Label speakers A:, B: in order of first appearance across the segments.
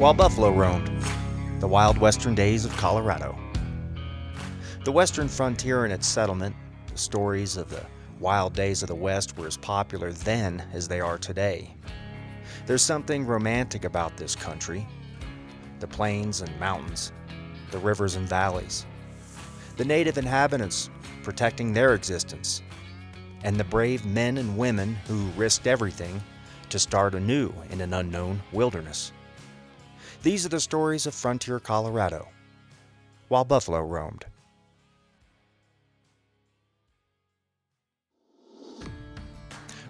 A: while buffalo roamed, the wild western days of Colorado. The western frontier and its settlement, the stories of the wild days of the West were as popular then as they are today. There's something romantic about this country. The plains and mountains, the rivers and valleys, the native inhabitants protecting their existence, and the brave men and women who risked everything to start anew in an unknown wilderness. These are the stories of frontier Colorado, while buffalo roamed.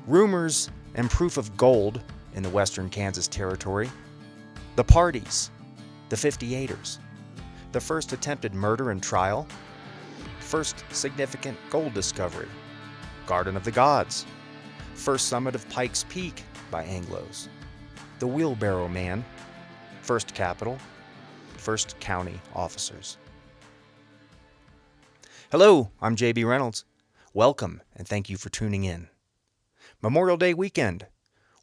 A: Rumors and proof of gold in the western Kansas Territory, the parties, the 58ers, the first attempted murder and trial, first significant gold discovery, Garden of the Gods, first summit of Pike's Peak by Anglos, the Wheelbarrow Man, first capital, first county officers. Hello, I'm J.B. Reynolds. Welcome and thank you for tuning in. Memorial Day weekend.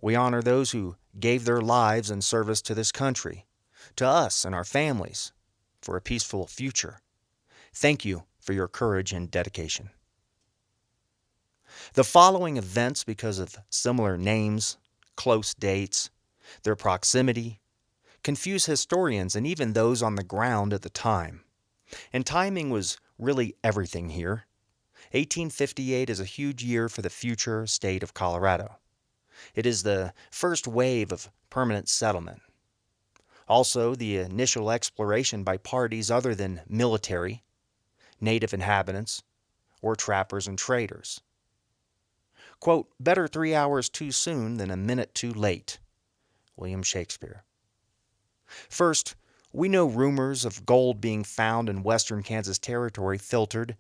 A: We honor those who gave their lives in service to this country, to us and our families, for a peaceful future. Thank you for your courage and dedication. The following events, because of similar names, close dates, their proximity, confuse historians and even those on the ground at the time. And timing was really everything here. 1858 is a huge year for the future state of Colorado. It is the first wave of permanent settlement. Also, the initial exploration by parties other than military, native inhabitants, or trappers and traders. Quote, better 3 hours too soon than a minute too late. William Shakespeare. First, we know rumors of gold being found in western Kansas Territory filtered,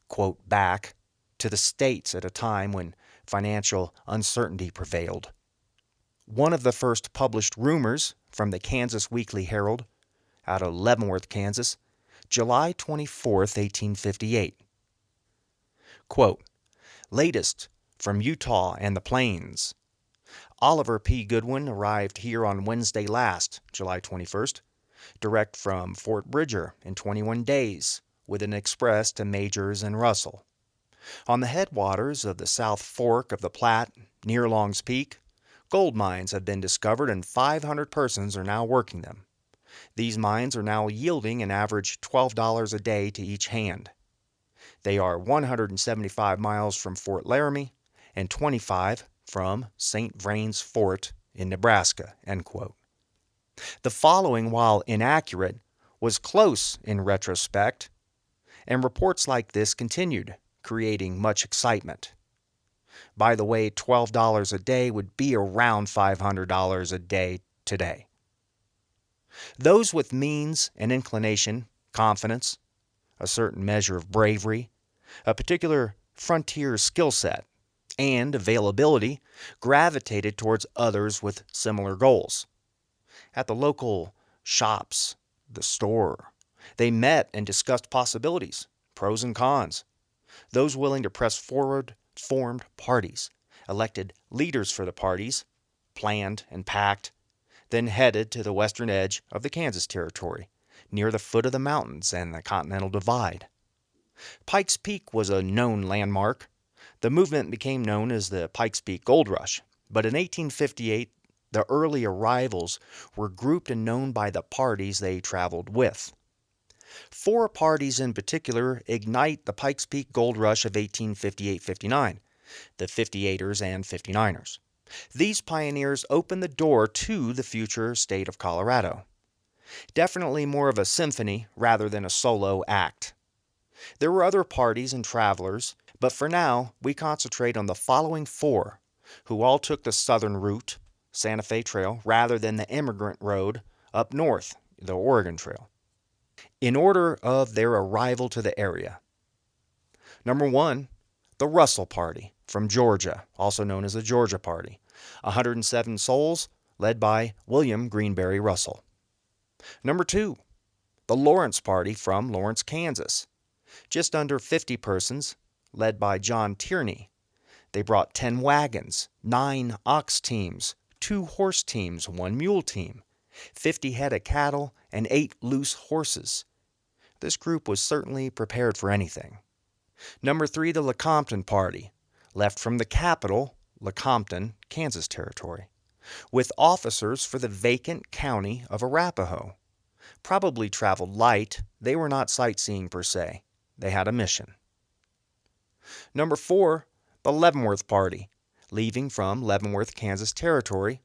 A: quote, back to the states at a time when financial uncertainty prevailed. One of the first published rumors from the Kansas Weekly Herald out of Leavenworth, Kansas, July 24, 1858. Quote, latest from Utah and the Plains. Oliver P. Goodwin arrived here on Wednesday last, July 21st, direct from Fort Bridger in 21 days, with an express to Majors and Russell. On the headwaters of the South Fork of the Platte, near Long's Peak, gold mines have been discovered and 500 persons are now working them. These mines are now yielding an average $12 a day to each hand. They are 175 miles from Fort Laramie and 25 from St. Vrain's Fort in Nebraska, end quote. The following, while inaccurate, was close in retrospect, and reports like this continued, creating much excitement. By the way, $12 a day would be around $500 a day today. Those with means and inclination, confidence, a certain measure of bravery, a particular frontier skill set, and availability gravitated towards others with similar goals. At the local shops, the store, they met and discussed possibilities, pros and cons. Those willing to press forward formed parties, elected leaders for the parties, planned and packed, then headed to the western edge of the Kansas Territory, near the foot of the mountains and the Continental Divide. Pike's Peak was a known landmark. The movement became known as the Pike's Peak Gold Rush, but in 1858, the early arrivals were grouped and known by the parties they traveled with. 4 parties in particular ignite the Pike's Peak Gold Rush of 1858-59, the 58ers and 59ers. These pioneers opened the door to the future state of Colorado. Definitely more of a symphony rather than a solo act. There were other parties and travelers, but for now we concentrate on the following 4, who all took the southern route, Santa Fe Trail, rather than the immigrant road up north, the Oregon Trail, in order of their arrival to the area. Number 1, the Russell Party from Georgia, also known as the Georgia Party, 107 souls, led by William Greenberry Russell. Number 2, the Lawrence Party from Lawrence, Kansas, just under 50 persons, led by John Tierney. They brought 10 wagons, 9 ox teams, 2 horse teams, 1 mule team, 50 head of cattle, and 8 loose horses. This group was certainly prepared for anything. Number 3, the Lecompton Party, left from the capital, Lecompton, Kansas Territory, with officers for the vacant county of Arapahoe. Probably traveled light, they were not sightseeing per se. They had a mission. Number 4, the Leavenworth Party, leaving from Leavenworth, Kansas Territory,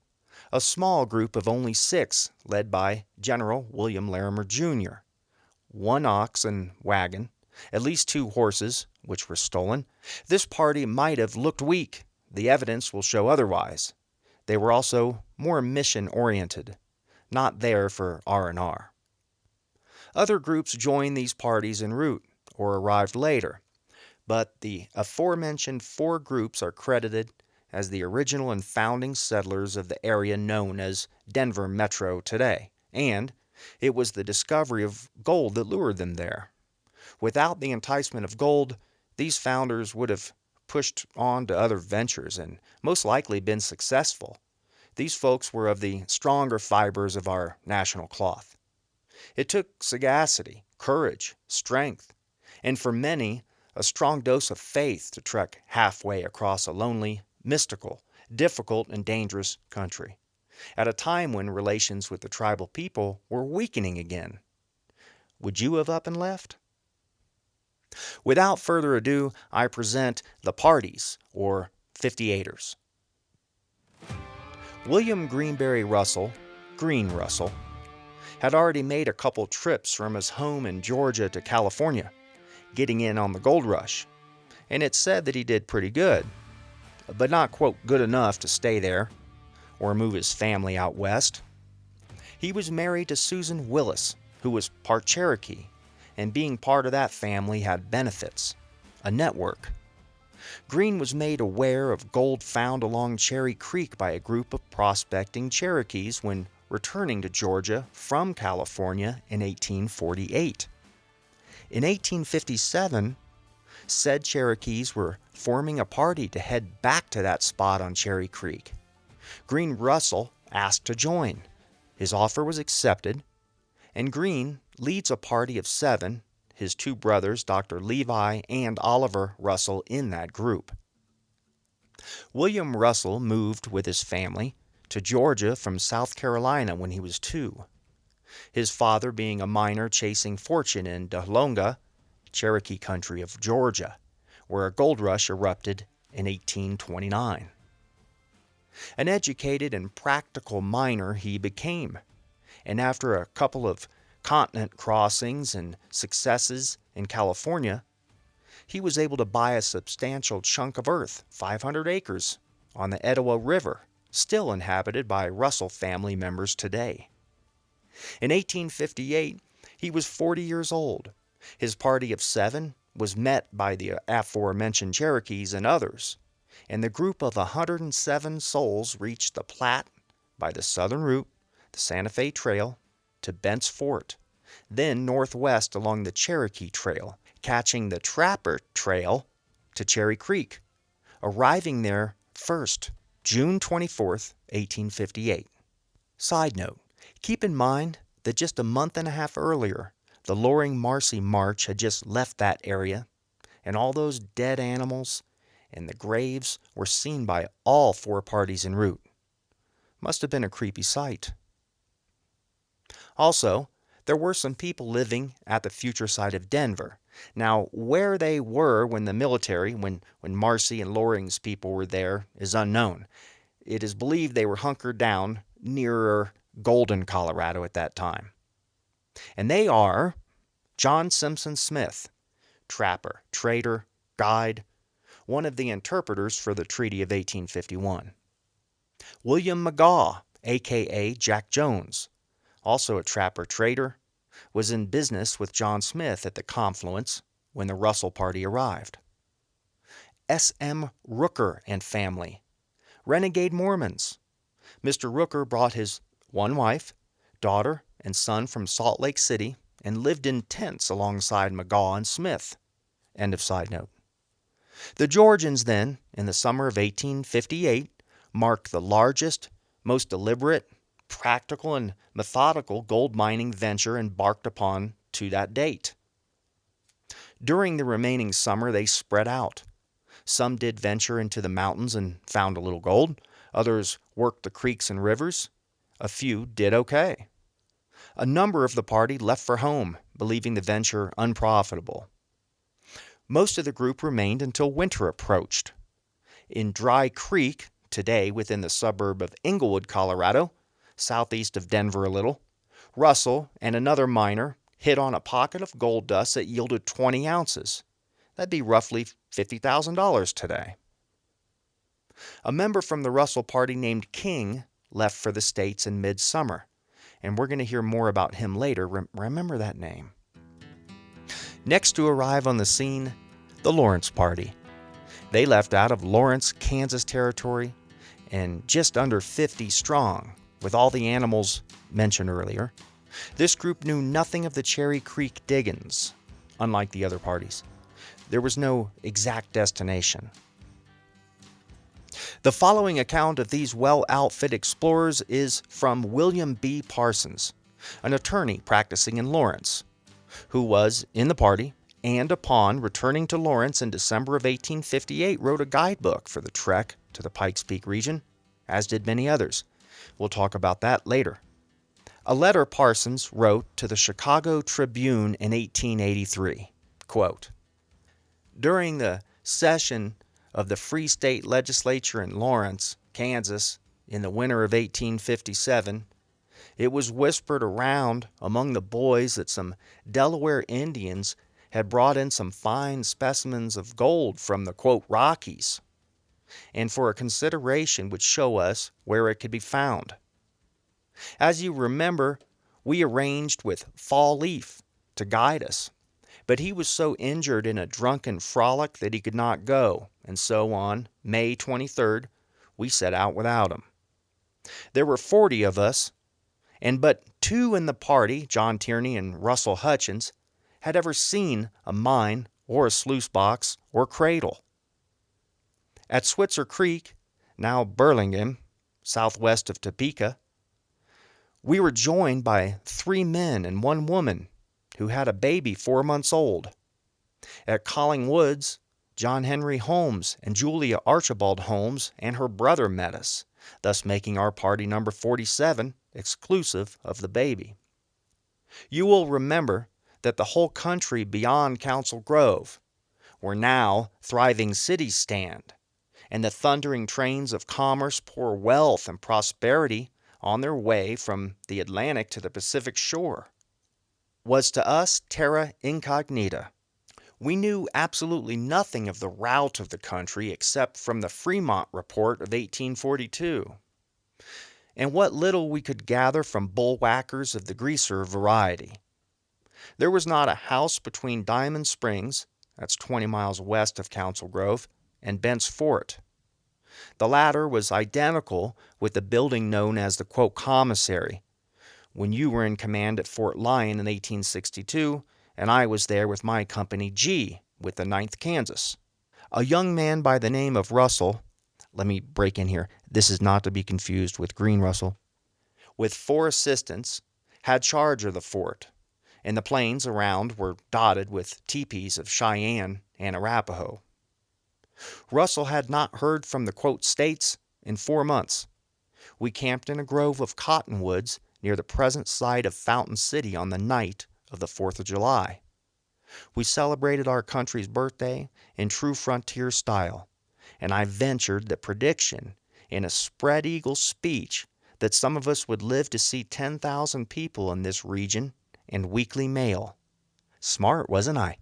A: a small group of only 6, led by General William Larimer, Jr. 1 ox and wagon, at least 2 horses, which were stolen. This party might have looked weak. The evidence will show otherwise. They were also more mission-oriented, not there for R&R. Other groups joined these parties en route or arrived later, but the aforementioned 4 groups are credited as the original and founding settlers of the area known as Denver Metro today, and it was the discovery of gold that lured them there. Without the enticement of gold, these founders would have pushed on to other ventures and most likely been successful. These folks were of the stronger fibers of our national cloth. It took sagacity, courage, strength, and for many, a strong dose of faith to trek halfway across a lonely, mystical, difficult, and dangerous country, at a time when relations with the tribal people were weakening again. Would you have up and left? Without further ado, I present the parties, or 58ers. William Greenberry Russell, Green Russell, had already made a couple trips from his home in Georgia to California, getting in on the gold rush, and it's said that he did pretty good, but not, quote, good enough to stay there or move his family out west. He was married to Susan Willis, who was part Cherokee, and being part of that family had benefits, a network. Green was made aware of gold found along Cherry Creek by a group of prospecting Cherokees when returning to Georgia from California in 1848. In 1857, said Cherokees were forming a party to head back to that spot on Cherry Creek. Green Russell asked to join. His offer was accepted, and Green leads a party of 7, his 2 brothers, Dr. Levi and Oliver Russell, in that group. William Russell moved with his family to Georgia from South Carolina when he was 2. His father being a miner chasing fortune in Dahlonega, Cherokee country of Georgia, where a gold rush erupted in 1829. An educated and practical miner he became, and after a couple of continent crossings and successes in California, he was able to buy a substantial chunk of earth, 500 acres, on the Etowah River, still inhabited by Russell family members today. In 1858, he was 40 years old. His party of 7 was met by the aforementioned Cherokees and others, and the group of 107 souls reached the Platte by the southern route, the Santa Fe Trail, to Bent's Fort, then northwest along the Cherokee Trail, catching the Trapper Trail to Cherry Creek, arriving there first, June 24th, 1858. Side note, keep in mind that just a month and a half earlier, the Loring Marcy March had just left that area, and all those dead animals and the graves were seen by all 4 parties en route. Must have been a creepy sight. Also, there were some people living at the future site of Denver. Now, where they were when the military, when Marcy and Loring's people were there, is unknown. It is believed they were hunkered down nearer Golden, Colorado at that time. And they are John Simpson Smith, trapper, trader, guide, one of the interpreters for the Treaty of 1851. William McGaw, a.k.a. Jack Jones, also a trapper-trader, was in business with John Smith at the confluence when the Russell party arrived. S.M. Rooker and family, renegade Mormons. Mr. Rooker brought his 1 wife, daughter, and son from Salt Lake City and lived in tents alongside McGaw and Smith. End of side note. The Georgians then, in the summer of 1858, marked the largest, most deliberate, practical and methodical gold mining venture embarked upon to that date. During the remaining summer, they spread out. Some did venture into the mountains and found a little gold. Others worked the creeks and rivers. A few did okay. A number of the party left for home, believing the venture unprofitable. Most of the group remained until winter approached. In Dry Creek, today within the suburb of Englewood, Colorado, southeast of Denver a little, Russell and another miner hit on a pocket of gold dust that yielded 20 ounces. That'd be roughly $50,000 today. A member from the Russell party named King left for the States in midsummer, and we're going to hear more about him later. Remember that name. Next to arrive on the scene, the Lawrence party. They left out of Lawrence, Kansas territory, and just under 50 strong, with all the animals mentioned earlier. This group knew nothing of the Cherry Creek diggings, unlike the other parties. There was no exact destination. The following account of these well-outfitted explorers is from William B. Parsons, an attorney practicing in Lawrence, who was in the party and upon returning to Lawrence in December of 1858 wrote a guidebook for the trek to the Pikes Peak region, as did many others. We'll talk about that later. A letter Parsons wrote to the Chicago Tribune in 1883, quote, "During the session of the Free State Legislature in Lawrence, Kansas, in the winter of 1857, it was whispered around among the boys that some Delaware Indians had brought in some fine specimens of gold from the, quote, Rockies, and for a consideration would show us where it could be found. As you remember, we arranged with Fall Leaf to guide us, but he was so injured in a drunken frolic that he could not go, and so on May 23rd, we set out without him. There were 40 of us, and but 2 in the party, John Tierney and Russell Hutchins, had ever seen a mine or a sluice box or cradle. At Switzer Creek, now Burlingame, southwest of Topeka, we were joined by 3 men and 1 woman who had a baby 4 months old. At Colling Woods, John Henry Holmes and Julia Archibald Holmes and her brother met us, thus making our party number 47, exclusive of the baby. You will remember that the whole country beyond Council Grove, where now thriving cities stand, and the thundering trains of commerce pour wealth and prosperity on their way from the Atlantic to the Pacific shore, was to us terra incognita. We knew absolutely nothing of the route of the country except from the Fremont Report of 1842, and what little we could gather from bullwhackers of the greaser variety. There was not a house between Diamond Springs, that's 20 miles west of Council Grove, and Bent's Fort. The latter was identical with the building known as the, quote, commissary, when you were in command at Fort Lyon in 1862, and I was there with my Company G with the 9th Kansas. A young man by the name of Russell, let me break in here, this is not to be confused with Green Russell, with 4 assistants, had charge of the fort, and the plains around were dotted with teepees of Cheyenne and Arapaho. Russell had not heard from the, quote, States in 4 months. We camped in a grove of cottonwoods near the present site of Fountain City on the night of the 4th of July. We celebrated our country's birthday in true frontier style, and I ventured the prediction in a spread eagle speech that some of us would live to see 10,000 people in this region and weekly mail. Smart, wasn't I?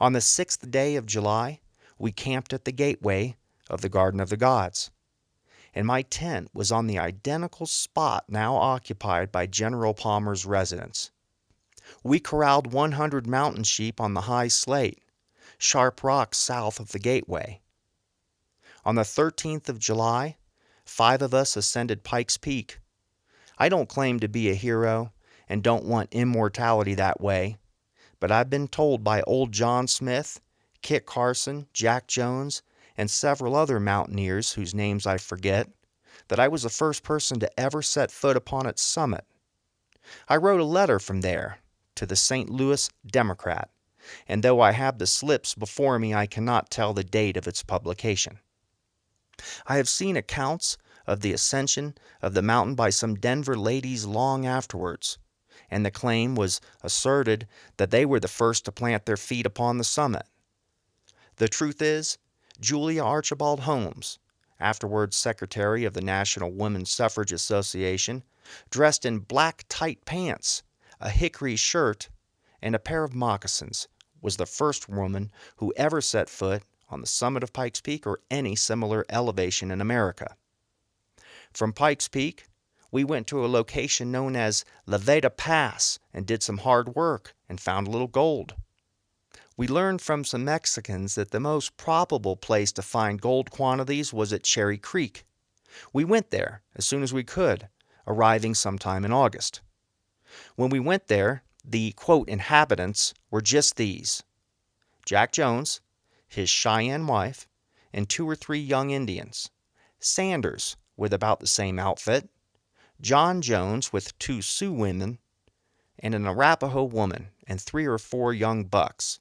A: On the 6th day of July, we camped at the gateway of the Garden of the Gods, and my tent was on the identical spot now occupied by General Palmer's residence. We corralled 100 mountain sheep on the high slate, Sharp Rock south of the gateway. On the 13th of July, 5 of us ascended Pike's Peak. I don't claim to be a hero and don't want immortality that way, but I've been told by old John Smith, Kit Carson, Jack Jones, and several other mountaineers whose names I forget, that I was the first person to ever set foot upon its summit. I wrote a letter from there to the St. Louis Democrat, and though I have the slips before me, I cannot tell the date of its publication. I have seen accounts of the ascension of the mountain by some Denver ladies long afterwards, and the claim was asserted that they were the first to plant their feet upon the summit. The truth is, Julia Archibald Holmes, afterwards secretary of the National Women's Suffrage Association, dressed in black tight pants, a hickory shirt, and a pair of moccasins, was the first woman who ever set foot on the summit of Pikes Peak or any similar elevation in America. From Pikes Peak, we went to a location known as La Veta Pass and did some hard work and found a little gold. We learned from some Mexicans that the most probable place to find gold quantities was at Cherry Creek. We went there as soon as we could, arriving sometime in August. When we went there, the, quote, inhabitants were just these: Jack Jones, his Cheyenne wife, and 2 or 3 young Indians, Sanders with about the same outfit, John Jones with 2 Sioux women, and an Arapaho woman and 3 or 4 young bucks.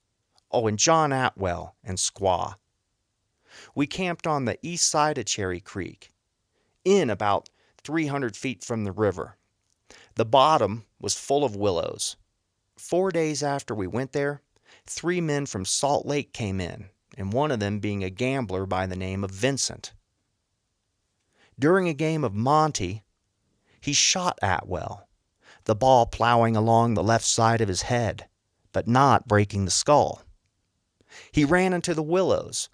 A: Oh, and John Atwell and Squaw. We camped on the east side of Cherry Creek, in about 300 feet from the river. The bottom was full of willows. 4 days after we went there, 3 men from Salt Lake came in, and one of them being a gambler by the name of Vincent. During a game of Monte, he shot Atwell, the ball plowing along the left side of his head, but not breaking the skull. He ran into the willows,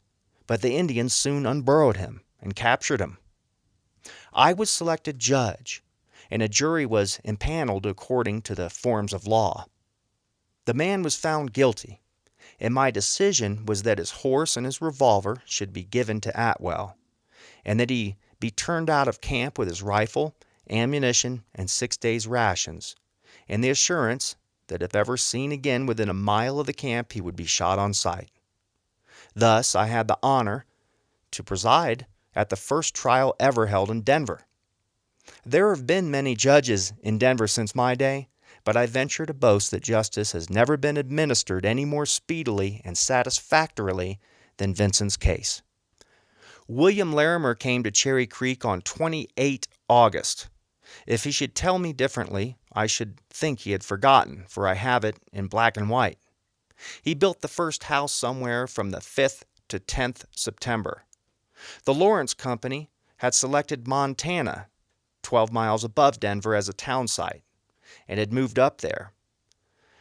A: but the Indians soon unburrowed him and captured him. I was selected judge, and a jury was impaneled according to the forms of law. The man was found guilty, and my decision was that his horse and his revolver should be given to Atwell, and that he be turned out of camp with his rifle, ammunition, and 6 days' rations, and the assurance that if ever seen again within a mile of the camp, he would be shot on sight. Thus, I had the honor to preside at the first trial ever held in Denver. There have been many judges in Denver since my day, but I venture to boast that justice has never been administered any more speedily and satisfactorily than Vincent's case. William Larimer came to Cherry Creek on 28 August. If he should tell me differently, I should think he had forgotten, for I have it in black and white. He built the first house somewhere from the 5th to 10th September. The Lawrence Company had selected Montana, 12 miles above Denver, as a town site, and had moved up there.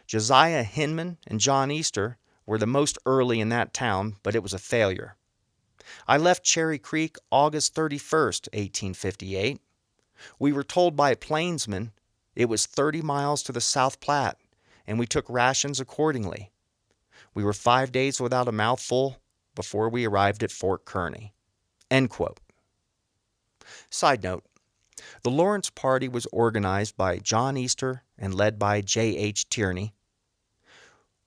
A: Josiah Hinman and John Easter were the most early in that town, but it was a failure. I left Cherry Creek August 31st, 1858. We were told by a plainsman it was 30 miles to the South Platte, and we took rations accordingly. We were 5 days without a mouthful before we arrived at Fort Kearny. End quote. Side note, the Lawrence Party was organized by John Easter and led by J.H. Tierney.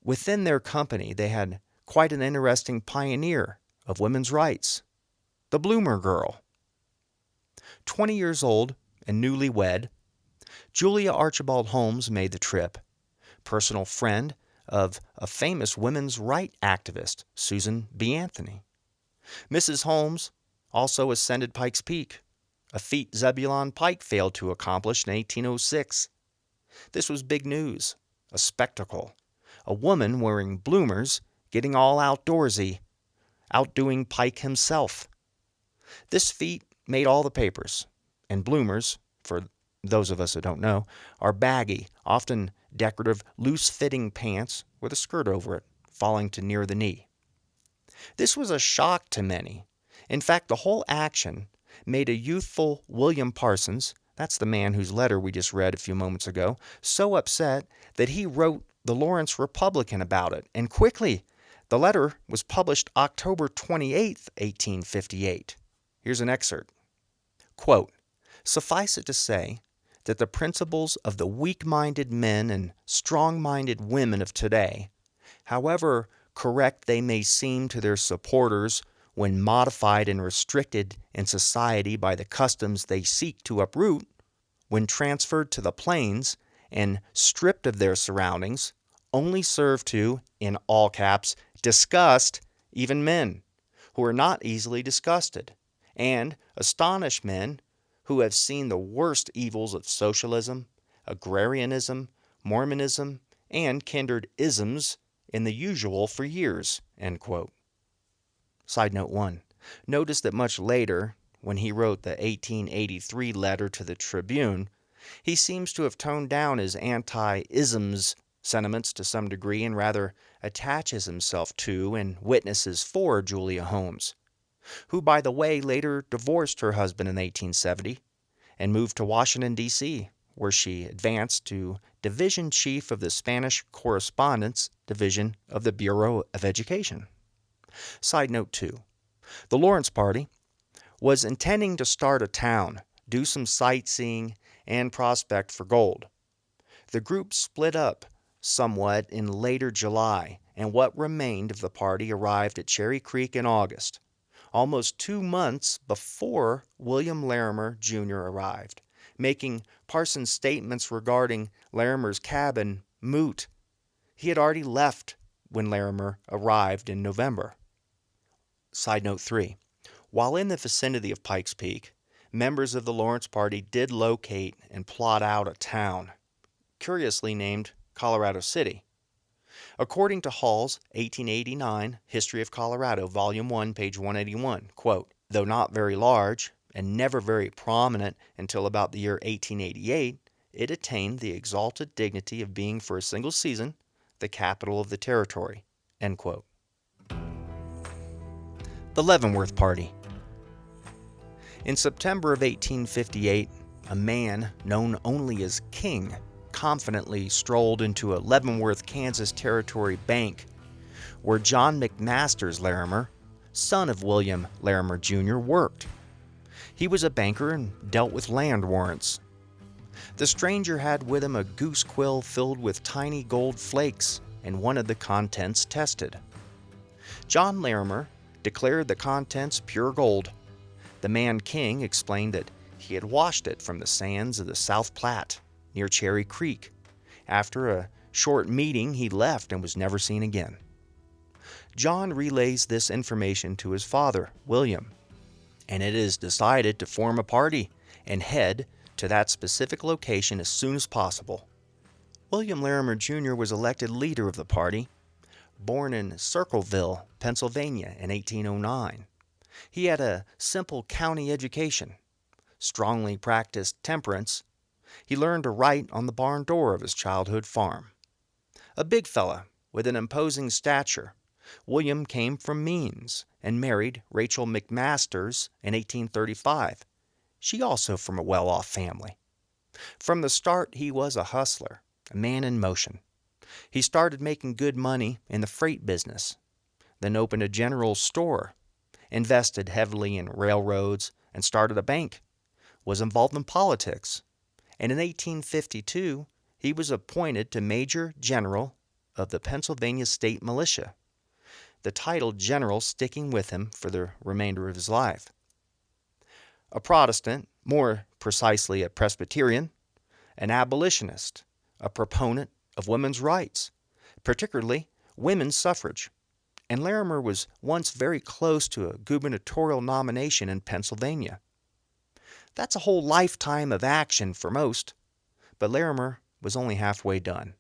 A: Within their company, they had quite an interesting pioneer of women's rights, the Bloomer Girl. 20 years old and newlywed, Julia Archibald Holmes made the trip, personal friend of a famous women's rights activist, Susan B. Anthony. Mrs. Holmes also ascended Pikes Peak, a feat Zebulon Pike failed to accomplish in 1806. This was big news, a spectacle. A woman wearing bloomers getting all outdoorsy, outdoing Pike himself. This feat made all the papers, and bloomers, for those of us that don't know, are baggy, often decorative, loose-fitting pants with a skirt over it, falling to near the knee. This was a shock to many. In fact, the whole action made a youthful William Parsons, that's the man whose letter we just read a few moments ago, so upset that he wrote the Lawrence Republican about it, and quickly, the letter was published October 28, 1858. Here's an excerpt. Quote, "Suffice it to say that the principles of the weak-minded men and strong-minded women of today, however correct they may seem to their supporters when modified and restricted in society by the customs they seek to uproot, when transferred to the plains and stripped of their surroundings, only serve to, in all caps, disgust even men who are not easily disgusted, and astonish men who have seen the worst evils of socialism, agrarianism, Mormonism, and kindred isms in the usual for years." End quote. Side note 1. Notice that much later, when he wrote the 1883 letter to the Tribune, he seems to have toned down his anti-isms sentiments to some degree and rather attaches himself to and witnesses for Julia Holmes, who, by the way, later divorced her husband in 1870 and moved to Washington, D.C., where she advanced to Division Chief of the Spanish Correspondence Division of the Bureau of Education. Side note 2. The Lawrence Party was intending to start a town, do some sightseeing, and prospect for gold. The group split up somewhat in later July, and what remained of the party arrived at Cherry Creek in August, almost 2 months before William Larimer, Jr. arrived, making Parsons' statements regarding Larimer's cabin moot. He had already left when Larimer arrived in November. Side note 3. While in the vicinity of Pike's Peak, members of the Lawrence Party did locate and plot out a town, curiously named Colorado City. According to Hall's 1889 History of Colorado, Volume 1, page 181, quote, "Though not very large, and never very prominent until about the year 1888, it attained the exalted dignity of being for a single season the capital of the territory." End quote. The Leavenworth Party. In September of 1858, a man known only as King confidently strolled into a Leavenworth, Kansas Territory bank where John McMasters Larimer, son of William Larimer Jr., worked. He was a banker and dealt with land warrants. The stranger had with him a goose quill filled with tiny gold flakes and wanted the contents tested. John Larimer declared the contents pure gold. The man King explained that he had washed it from the sands of the South Platte near Cherry Creek. After a short meeting, he left and was never seen again. John relays this information to his father, William, and it is decided to form a party and head to that specific location as soon as possible. William Larimer Jr. was elected leader of the party. Born in Circleville, Pennsylvania in 1809, he had a simple county education, strongly practiced temperance. He learned to write on the barn door of his childhood farm. A big fella with an imposing stature, William came from means and married Rachel McMasters in 1835. She also from a well-off family. From the start, he was a hustler, a man in motion. He started making good money in the freight business, then opened a general store, invested heavily in railroads, and started a bank, was involved in politics, and in 1852 he was appointed to Major General of the Pennsylvania State Militia, the title general sticking with him for the remainder of his life. A Protestant, more precisely a Presbyterian, an abolitionist, a proponent of women's rights, particularly women's suffrage, and Larimer was once very close to a gubernatorial nomination in Pennsylvania. That's a whole lifetime of action for most, but Larimer was only halfway done.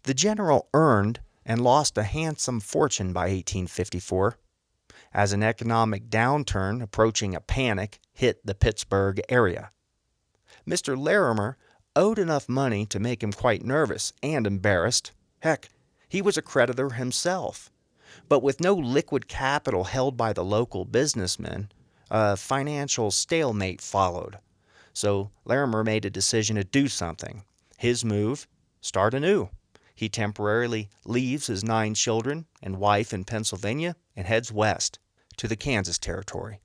A: The general earned and lost a handsome fortune by 1854, as an economic downturn approaching a panic hit the Pittsburgh area. Mr. Larimer owed enough money to make him quite nervous and embarrassed. Heck, he was a creditor himself. But with no liquid capital held by the local businessmen, a financial stalemate followed. So Larimer made a decision to do something. His move, start anew. He temporarily leaves his 9 children and wife in Pennsylvania and heads west to the Kansas Territory,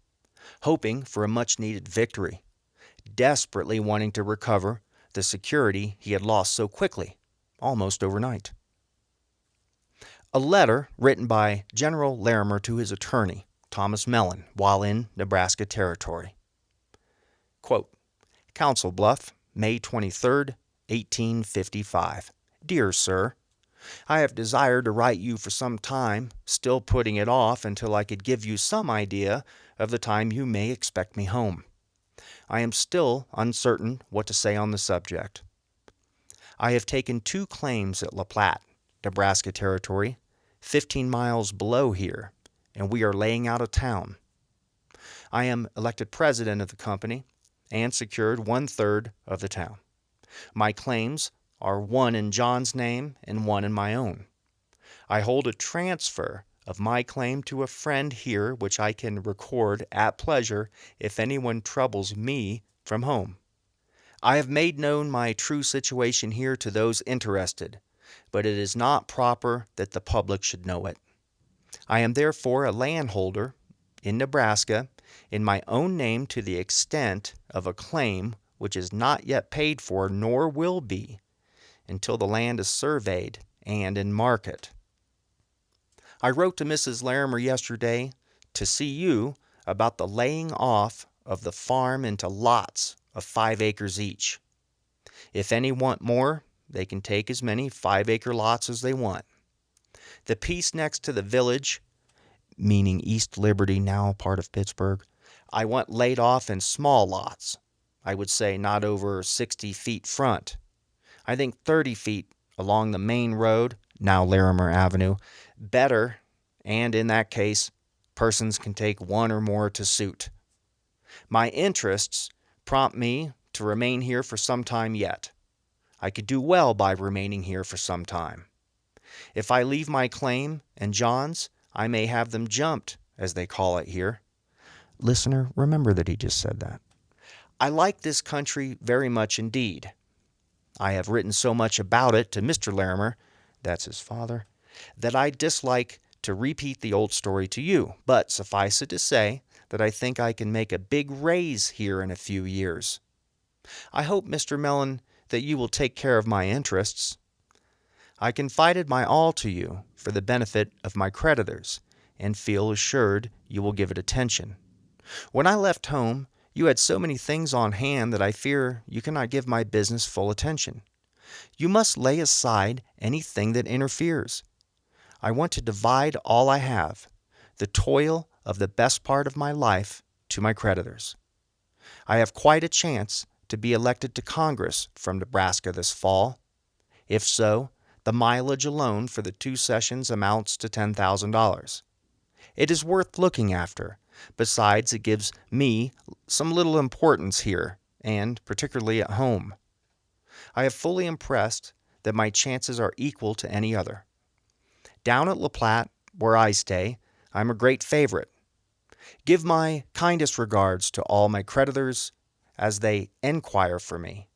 A: hoping for a much-needed victory, desperately wanting to recover the security he had lost so quickly, almost overnight. A letter written by General Larimer to his attorney, Thomas Mellon, while in Nebraska Territory. Quote, Council Bluff, May 23, 1855. Dear Sir, I have desired to write you for some time, still putting it off until I could give you some idea of the time you may expect me home. I am still uncertain what to say on the subject. I have taken 2 claims at La Platte, Nebraska Territory, 15 miles below here, and we are laying out a town. I am elected president of the company and secured 1/3 of the town. My claims are one in John's name and one in my own. I hold a transfer of my claim to a friend here which I can record at pleasure if anyone troubles me from home. I have made known my true situation here to those interested, but it is not proper that the public should know it. I am therefore a landholder in Nebraska in my own name to the extent of a claim which is not yet paid for nor will be until the land is surveyed and in market. I wrote to Mrs. Larimer yesterday to see you about the laying off of the farm into lots of 5 acres each. If any want more, they can take as many 5-acre lots as they want. The piece next to the village, meaning East Liberty, now part of Pittsburgh, I want laid off in small lots. I would say not over 60 feet front. I think 30 feet along the main road, now Larimer Avenue, better, and in that case, persons can take 1 or more to suit. My interests prompt me to remain here for some time yet. I could do well by remaining here for some time. If I leave my claim and John's, I may have them jumped, as they call it here. Listener, remember that he just said that. I like this country very much indeed. I have written so much about it to Mr. Larimer, that's his father, that I dislike to repeat the old story to you, but suffice it to say that I think I can make a big raise here in a few years. I hope, Mr. Mellon, that you will take care of my interests. I confided my all to you for the benefit of my creditors, and feel assured you will give it attention. When I left home, you had so many things on hand that I fear you cannot give my business full attention. You must lay aside anything that interferes. I want to divide all I have, the toil of the best part of my life, to my creditors. I have quite a chance to be elected to Congress from Nebraska this fall. If so, the mileage alone for the 2 sessions amounts to $10,000. It is worth looking after. Besides, it gives me some little importance here, and particularly at home. I have fully impressed that my chances are equal to any other. Down at La Platte, where I stay, I am a great favorite. Give my kindest regards to all my creditors as they enquire for me.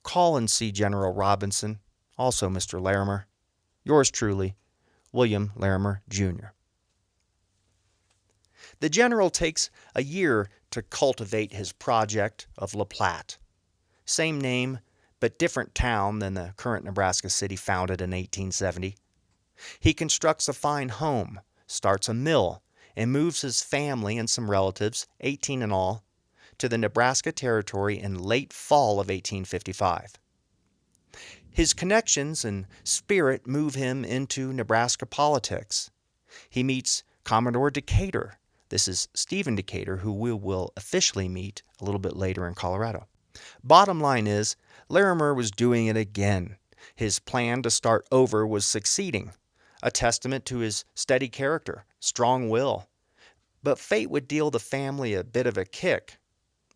A: Call and see General Robinson, also Mr. Larimer. Yours truly, William Larimer, Jr. The general takes a year to cultivate his project of La Platte. Same name, but different town than the current Nebraska city founded in 1870. He constructs a fine home, starts a mill, and moves his family and some relatives, 18 in all, to the Nebraska Territory in late fall of 1855. His connections and spirit move him into Nebraska politics. He meets Commodore Decatur. This is Stephen Decatur, who we will officially meet a little bit later in Colorado. Bottom line is, Larimer was doing it again. His plan to start over was succeeding, a testament to his steady character, strong will. But fate would deal the family a bit of a kick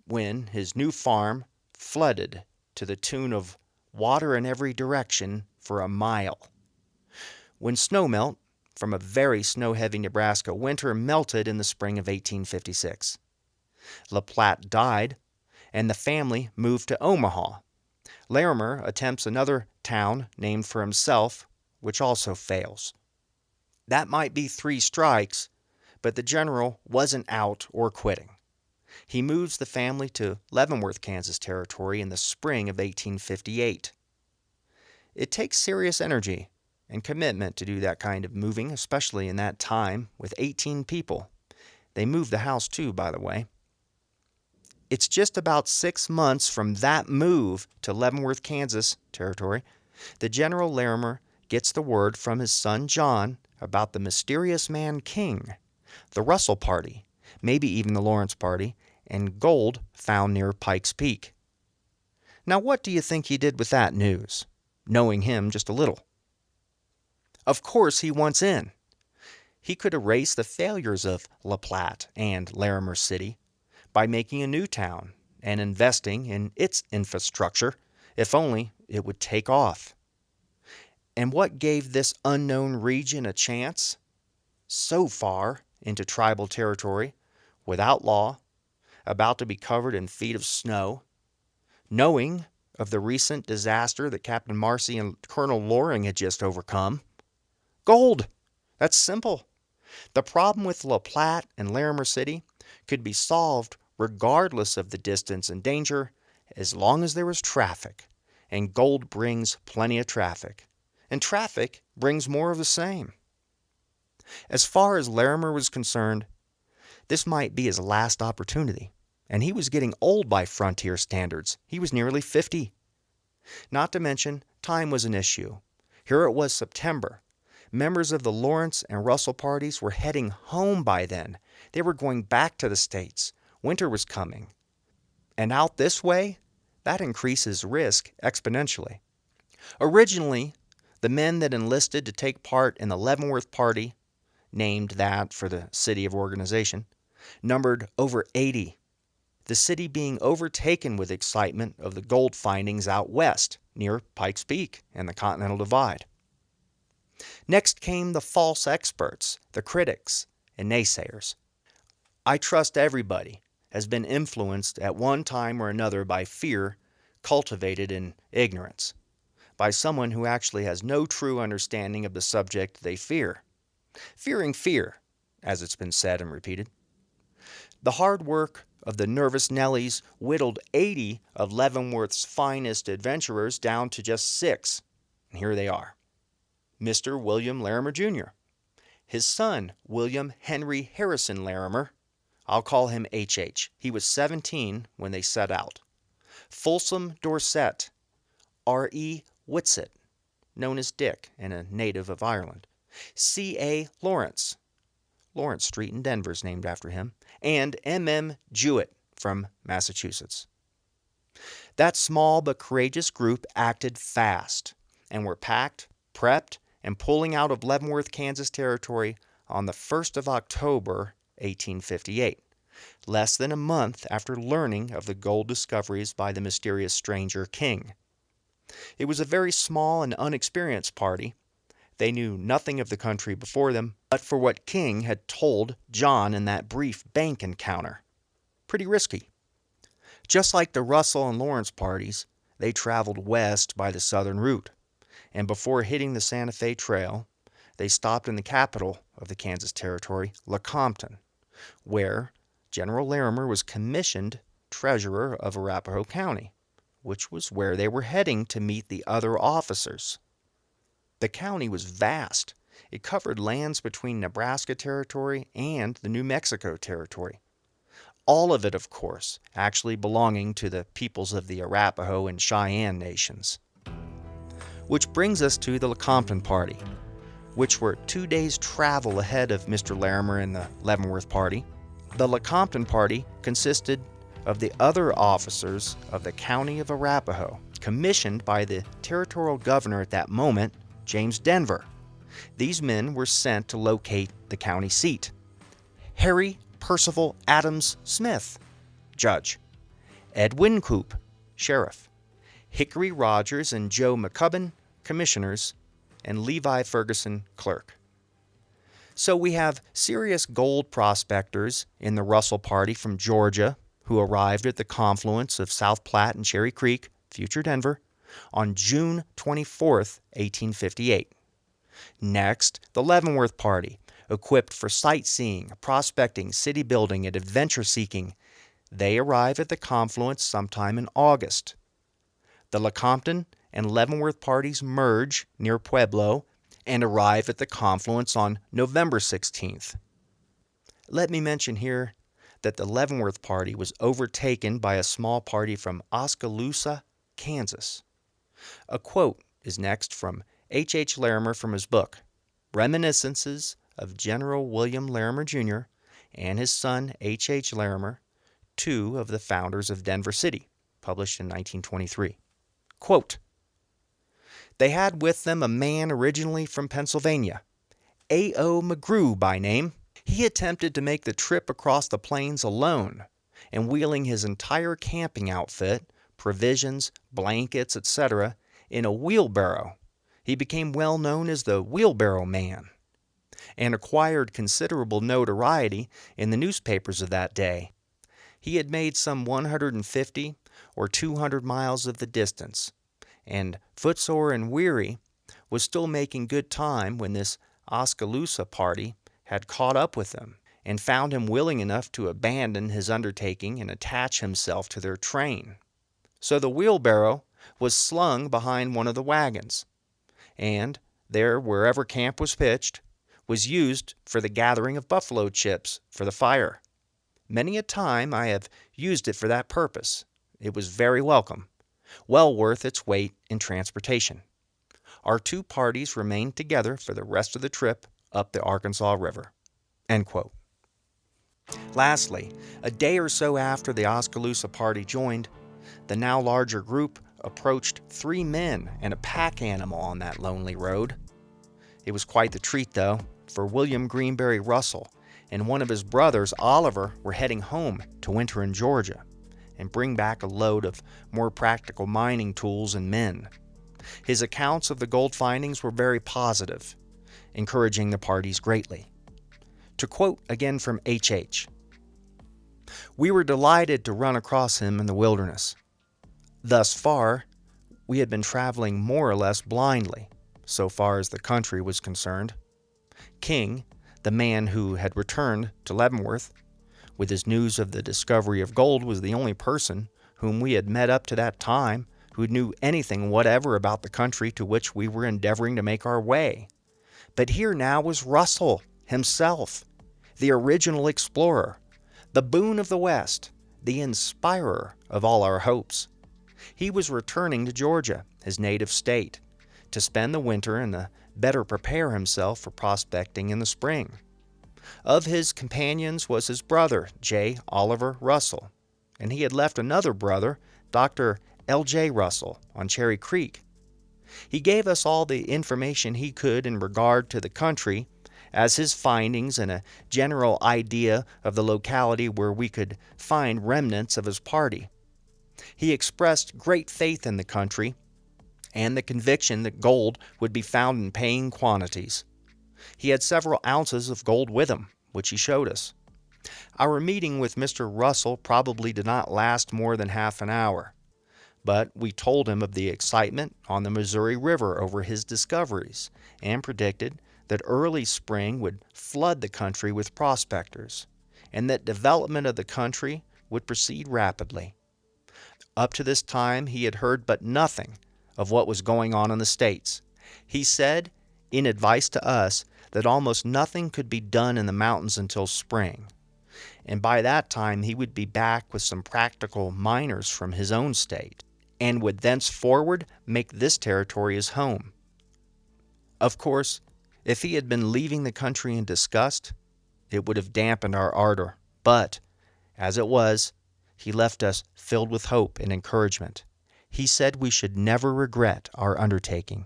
A: when his new farm flooded to the tune of water in every direction for a mile. When snowmelt from a very snow-heavy Nebraska winter melted in the spring of 1856. La Platte died, and the family moved to Omaha. Larimer attempts another town named for himself, which also fails. That might be 3 strikes, but the general wasn't out or quitting. He moves the family to Leavenworth, Kansas Territory in the spring of 1858. It takes serious energy, and commitment to do that kind of moving, especially in that time with 18 people. They moved the house too, by the way. It's just about 6 months from that move to Leavenworth, Kansas territory that General Larimer gets the word from his son John about the mysterious man King, the Russell Party, maybe even the Lawrence Party, and gold found near Pike's Peak. Now, what do you think he did with that news, knowing him just a little? Of course, he wants in. He could erase the failures of La Platte and Larimer City by making a new town and investing in its infrastructure, if only it would take off. And what gave this unknown region a chance? So far into tribal territory, without law, about to be covered in feet of snow, knowing of the recent disaster that Captain Marcy and Colonel Loring had just overcome. Gold! That's simple. The problem with La Platte and Larimer City could be solved regardless of the distance and danger, as long as there was traffic. And gold brings plenty of traffic. And traffic brings more of the same. As far as Larimer was concerned, this might be his last opportunity. And he was getting old by frontier standards. He was nearly 50. Not to mention, time was an issue. Here it was September. Members of the Lawrence and Russell parties were heading home by then. They were going back to the States. Winter was coming. And out this way, that increases risk exponentially. Originally, the men that enlisted to take part in the Leavenworth Party, named that for the city of organization, numbered over 80. The city being overtaken with excitement of the gold findings out west near Pike's Peak and the Continental Divide. Next came the false experts, the critics, and naysayers. I trust everybody has been influenced at one time or another by fear cultivated in ignorance, by someone who actually has no true understanding of the subject they fear. Fearing fear, as it's been said and repeated. The hard work of the nervous Nellies whittled 80 of Leavenworth's finest adventurers down to just 6, and here they are. Mr. William Larimer, Jr., his son, William Henry Harrison Larimer, I'll call him HH. He was 17 when they set out. Folsom Dorset, R.E. Whitsett, known as Dick and a native of Ireland. C.A. Lawrence, Lawrence Street in Denver is named after him, and M.M. Jewett from Massachusetts. That small but courageous group acted fast and were packed, prepped, and pulling out of Leavenworth, Kansas territory on the 1st of October, 1858, less than a month after learning of the gold discoveries by the mysterious stranger King. It was a very small and unexperienced party. They knew nothing of the country before them, but for what King had told John in that brief bank encounter. Pretty risky. Just like the Russell and Lawrence parties, they traveled west by the southern route, and before hitting the Santa Fe Trail, they stopped in the capital of the Kansas Territory, Lecompton, where General Larimer was commissioned treasurer of Arapahoe County, which was where they were heading to meet the other officers. The county was vast. It covered lands between Nebraska Territory and the New Mexico Territory. All of it, of course, actually belonging to the peoples of the Arapahoe and Cheyenne nations. Which brings us to the Lecompton Party, which were 2 days' travel ahead of Mr. Larimer and the Leavenworth Party. The Lecompton Party consisted of the other officers of the County of Arapahoe, commissioned by the territorial governor at that moment, James Denver. These men were sent to locate the county seat. Harry Percival Adams Smith, judge. Ed Wincoop, sheriff. Hickory Rogers and Joe McCubbin, commissioners, and Levi Ferguson, clerk. So we have serious gold prospectors in the Russell Party from Georgia who arrived at the confluence of South Platte and Cherry Creek, future Denver, on June 24, 1858. Next, the Leavenworth Party, equipped for sightseeing, prospecting, city building, and adventure seeking. They arrive at the confluence sometime in August. The Lecompton and Leavenworth parties merge near Pueblo and arrive at the confluence on November 16th. Let me mention here that the Leavenworth party was overtaken by a small party from Oskaloosa, Kansas. A quote is next from H. Larimer from his book, Reminiscences of General William Larimer, Jr., and his son H. Larimer, two of the founders of Denver City, published in 1923. Quote, "They had with them a man originally from Pennsylvania, A.O. McGrew by name. He attempted to make the trip across the plains alone, and wheeling his entire camping outfit, provisions, blankets, etc., in a wheelbarrow, he became well known as the Wheelbarrow Man, and acquired considerable notoriety in the newspapers of that day. He had made some 150 or 200 miles of the distance, and footsore and weary, was still making good time when this Oskaloosa party had caught up with him and found him willing enough to abandon his undertaking and attach himself to their train. So the wheelbarrow was slung behind one of the wagons, and there, wherever camp was pitched, was used for the gathering of buffalo chips for the fire. Many a time I have used it for that purpose. It was very welcome, well worth its weight in transportation. Our two parties remained together for the rest of the trip up the Arkansas River." End quote. Lastly, a day or so after the Oskaloosa party joined, the now larger group approached 3 men and a pack animal on that lonely road. It was quite the treat, though, for William Greenberry Russell and one of his brothers, Oliver, were heading home to winter in Georgia and bring back a load of more practical mining tools and men. His accounts of the gold findings were very positive, encouraging the parties greatly. To quote again from H. "We were delighted to run across him in the wilderness. Thus far, we had been traveling more or less blindly, so far as the country was concerned. King, the man who had returned to Leavenworth with his news of the discovery of gold, was the only person whom we had met up to that time who knew anything whatever about the country to which we were endeavoring to make our way. But here now was Russell himself, the original explorer, the boon of the West, the inspirer of all our hopes. He was returning to Georgia, his native state, to spend the winter and to better prepare himself for prospecting in the spring. Of his companions was his brother, J. Oliver Russell, and he had left another brother, Dr. L.J. Russell, on Cherry Creek. He gave us all the information he could in regard to the country, as his findings and a general idea of the locality where we could find remnants of his party. He expressed great faith in the country and the conviction that gold would be found in paying quantities. He had several ounces of gold with him, which he showed us. Our meeting with Mr. Russell probably did not last more than half an hour, but we told him of the excitement on the Missouri River over his discoveries and predicted that early spring would flood the country with prospectors, and that development of the country would proceed rapidly. Up to this time he had heard but nothing of what was going on in the States. He said, in advice to us, that almost nothing could be done in the mountains until spring, and by that time he would be back with some practical miners from his own state, and would thenceforward make this territory his home. Of course, if he had been leaving the country in disgust, it would have dampened our ardor, but, as it was, he left us filled with hope and encouragement. He said we should never regret our undertaking,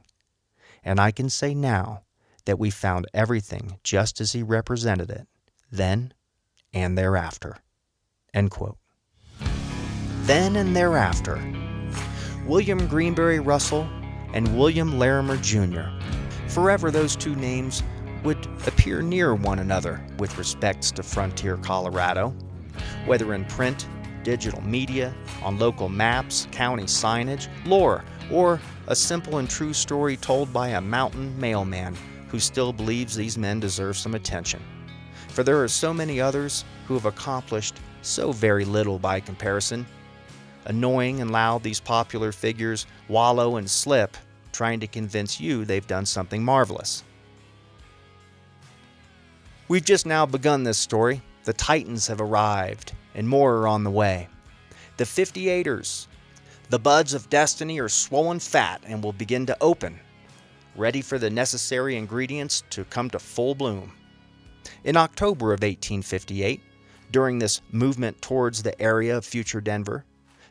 A: and I can say now that we found everything just as he represented it, then and thereafter." End quote. Then and thereafter. William Greenberry Russell and William Larimer, Jr. Forever those two names would appear near one another with respects to frontier Colorado, whether in print, digital media, on local maps, county signage, lore, or a simple and true story told by a mountain mailman who still believes these men deserve some attention. For there are so many others who have accomplished so very little by comparison. Annoying and loud, these popular figures wallow and slip, trying to convince you they've done something marvelous. We've just now begun this story. The Titans have arrived, and more are on the way. The 58ers, the buds of destiny, are swollen fat and will begin to open, ready for the necessary ingredients to come to full bloom. In October of 1858, during this movement towards the area of future Denver,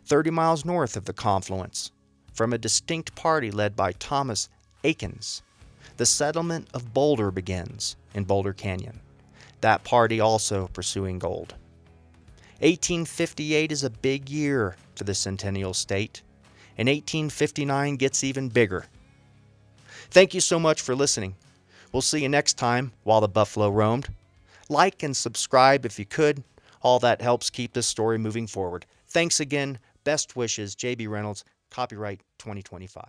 A: 30 miles north of the confluence, from a distinct party led by Thomas Akins, the settlement of Boulder begins in Boulder Canyon. That party also pursuing gold. 1858 is a big year for the Centennial State, and 1859 gets even bigger. Thank you so much for listening. We'll see you next time while the buffalo roamed. Like and subscribe if you could. All that helps keep this story moving forward. Thanks again. Best wishes, J.B. Reynolds, copyright 2025.